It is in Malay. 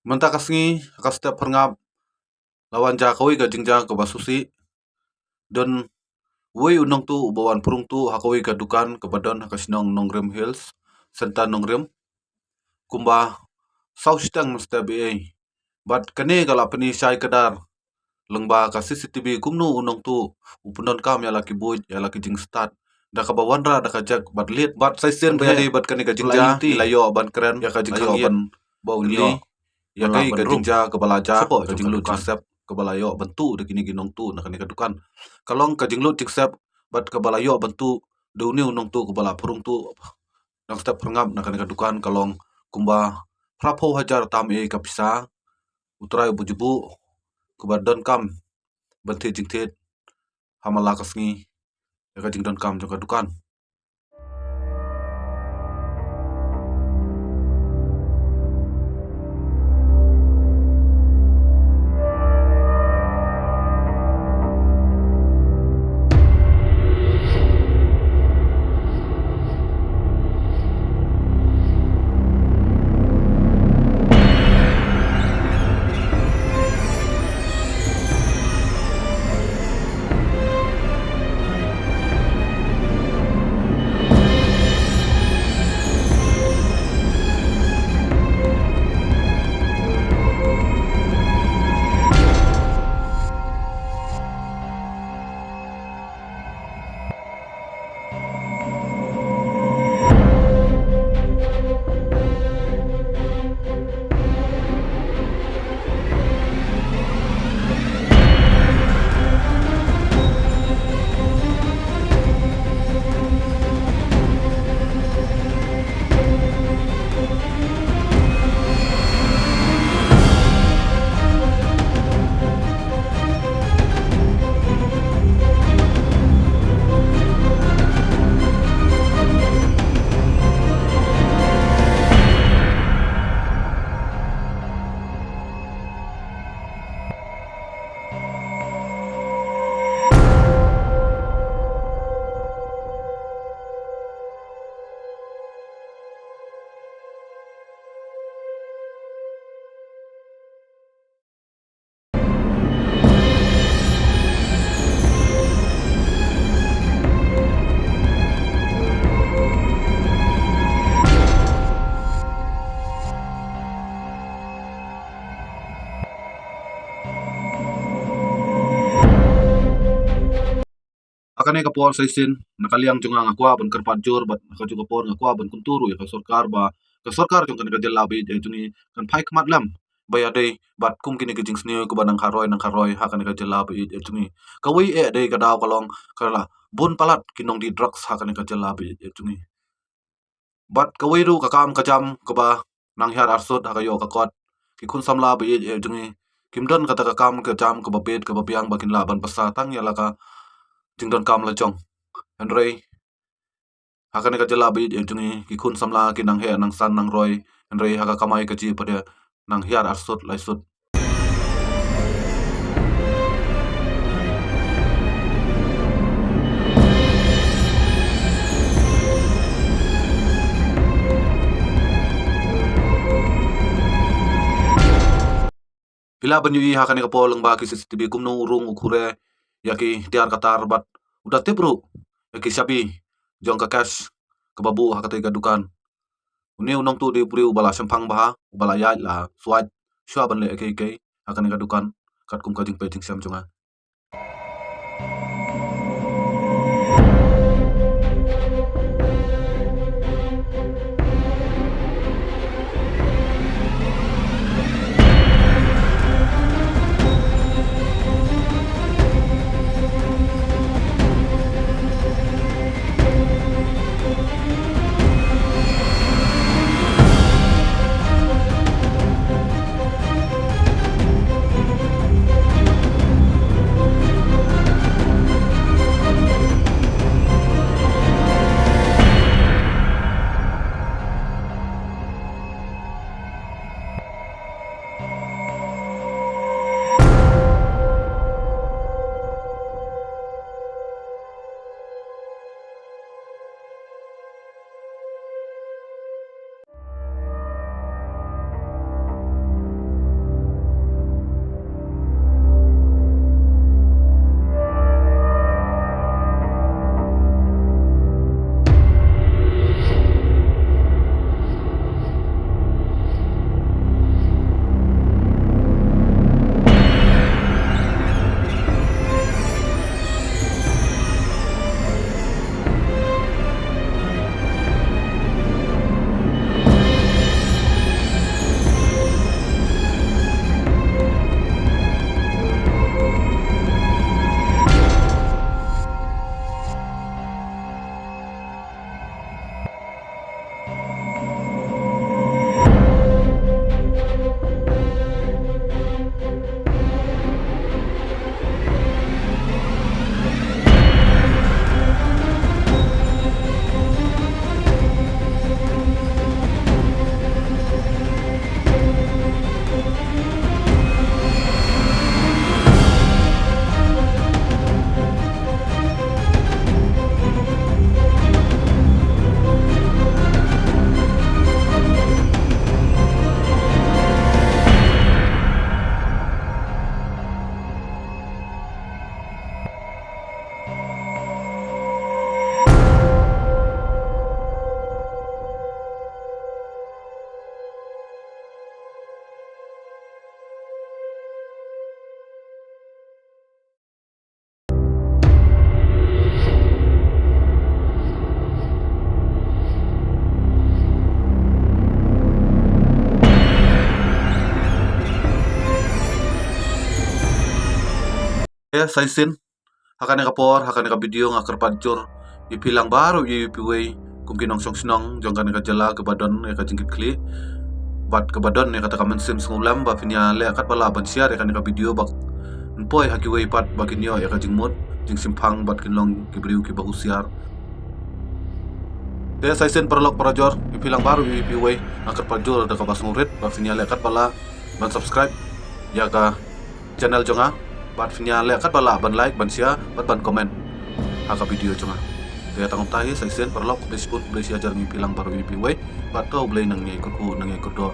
Menta kasngi kastep perngap lawan jakawi ka jingja ke basusi dan woi unong tu ubawan purung tu hakawi ka dukan ke badan hakasinong nongrem hills senta nongrem kumba saustang mesta be bat kane kala pani syai kadar lengba ka CCTV kumnu unong tu upunon kam ya laki buj ya laki jing start da ka bawanra da ka jak bat liet bat sai sen bayadi bat kane ka jingja layo ban keren ya ka jingkang ban bau ni ya kai ka jingja ke balaja ka jinglu jingsep ke balayo bentu de kini ginong tu na kane ka dukan kalong ka jinglu jingsep bat ke balayo bentu duni unong tu ke bala purung tu nang step perngap na kane ka dukan kalong kumba prapo hajar tam e ka pisa utrai bujubu ke badan kam benti jingtet hamala kasngi ya ka jingdon kam jong ka dukan. Akane kapor saisin nakaliang junga ngakwa ban kerpat jor bat ka juga por ngakwa ban kunturu ya ka sarkar ba ka sarkar jong kan ka jelabi je jungi kan pai kmat lam baya dei bat kum kini ke jing sneu ke banang karoi hakane ka jelabi je jungi kawi e dei ka daw kalong kala bun palat kinong di drugs hakane ka jelabi je jungi bat kawi ru ka kam ka jam ka ba nang hyar arsut hakayo ka kot ki kun samla bi je jungi kimdon kata ka kam ka jam ka ba pet ka ba piang bakin la ban pasatang ya la ka jingdon kam la jong Henry hakane ka jelabi je jungi ki kun samla ki nang he nang san nang roi Henry haka kamai ka ji pada nang hyar arsut laisut pila banyu i hakane ka poleng ba ki CCTV kumnu urung ukure ya ki tiar katar bat udah tibru ya ki sabi jong ka cash ke babu hakate ka dukan uni unong tu di puri ubala sempang baha ubala ya la swat shwa ban le ke hakane ka dukan kat kum ka jing pe jing sam jonga Ya saisin hakane kapor hakane ka video nga kerpajur ipilang baru ipiway kum kinong song sinong jong kan ka jala ke badon ka jingkit kli bat ke badon kata kamen sim sengulam ba finya le akat bala ban share kan ka video bak Empoi haki wei pat bakin yo ya ka jingmut jing simpang bat kinlong kibriu ki bahusiar. Dia saisen perlok parajor ipilang baru ipi wei angkat pajur da ka basngurit ba finya le akat bala ban subscribe ya ka channel jonga bat finya le akat bala ban like ban share bat ban komen haka video jonga. Dia tangom tahi saisen perlok Facebook beli ajar mi pilang baru ipi wei bat to beli nang ngai kurku nang ngai kurdo